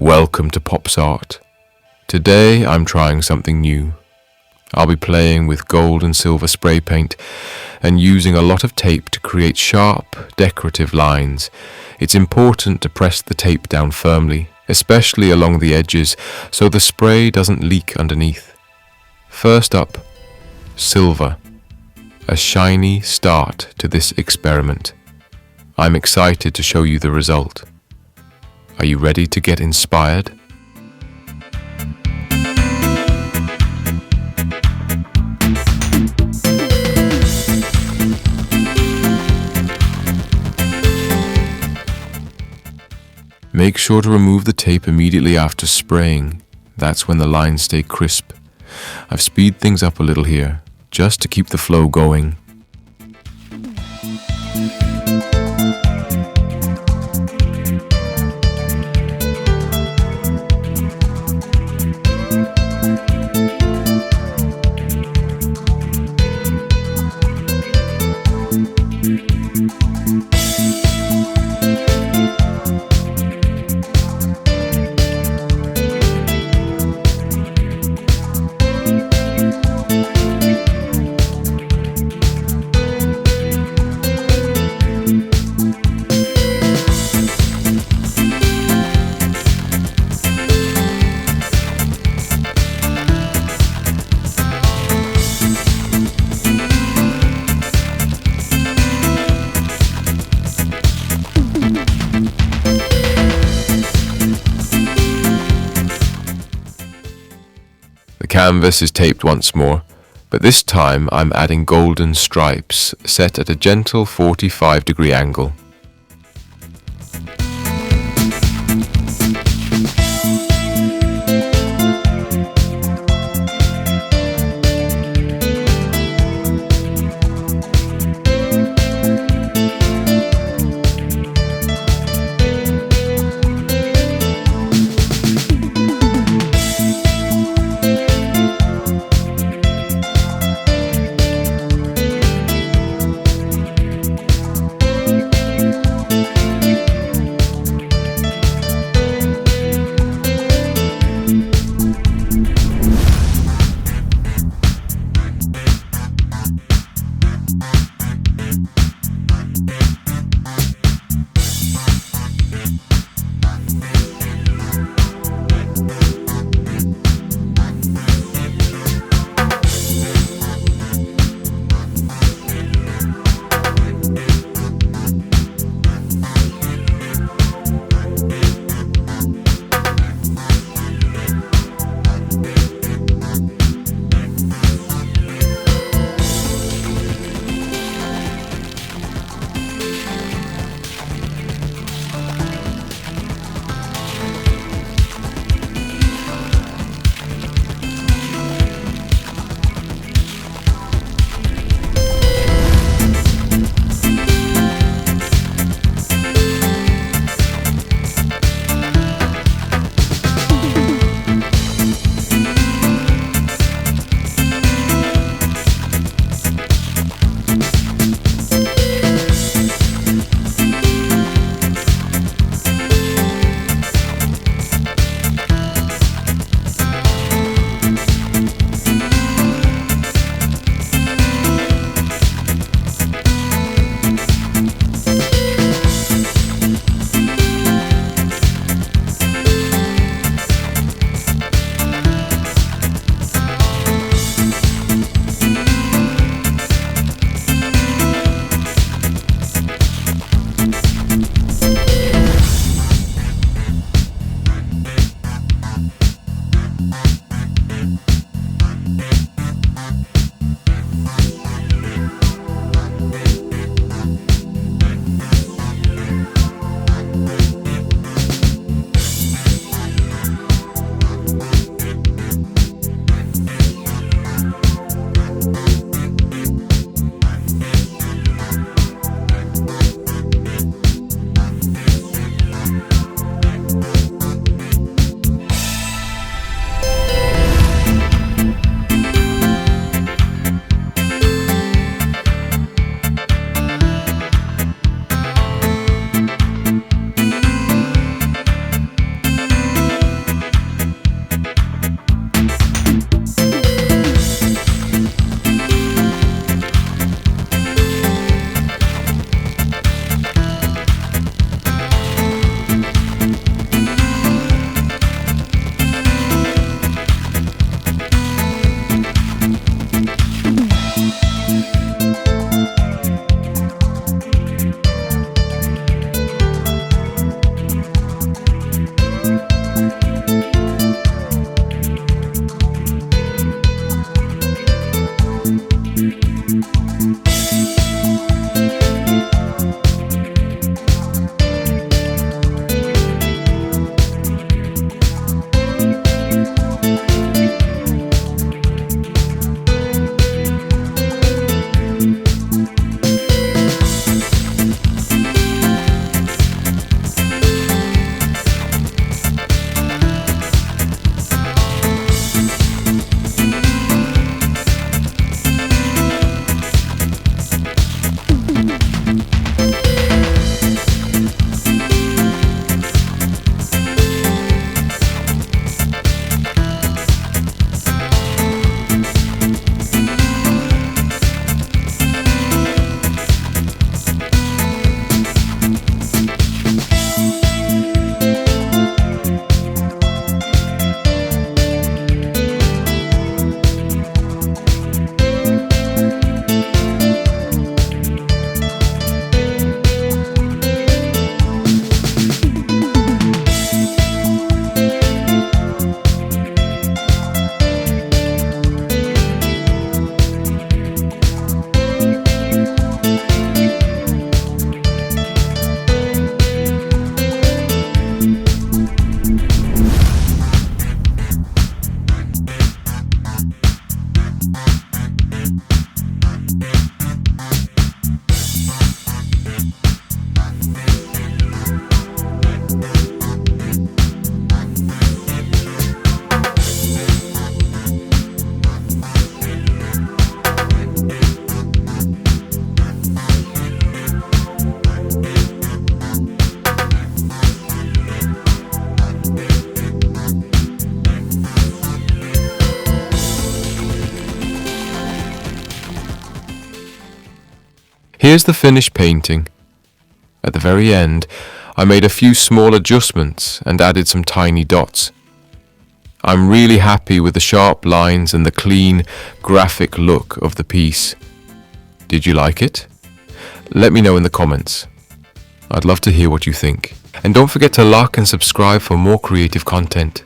Welcome to Pop's Art. Today I'm trying something new. I'll be playing with gold and silver spray paint and using a lot of tape to create sharp, decorative lines. It's important to press the tape down firmly, especially along the edges, so the spray doesn't leak underneath. First up, silver. A shiny start to this experiment. I'm excited to show you the result. Are you ready to get inspired? Make sure to remove the tape immediately after spraying. That's when the lines stay crisp. I've speeded things up a little here, just to keep the flow going. The canvas is taped once more, but this time I'm adding golden stripes set at a gentle 45-degree angle. Here's the finished painting. At the very end, I made a few small adjustments and added some tiny dots. I'm really happy with the sharp lines and the clean, graphic look of the piece. Did you like it? Let me know in the comments. I'd love to hear what you think. And don't forget to like and subscribe for more creative content.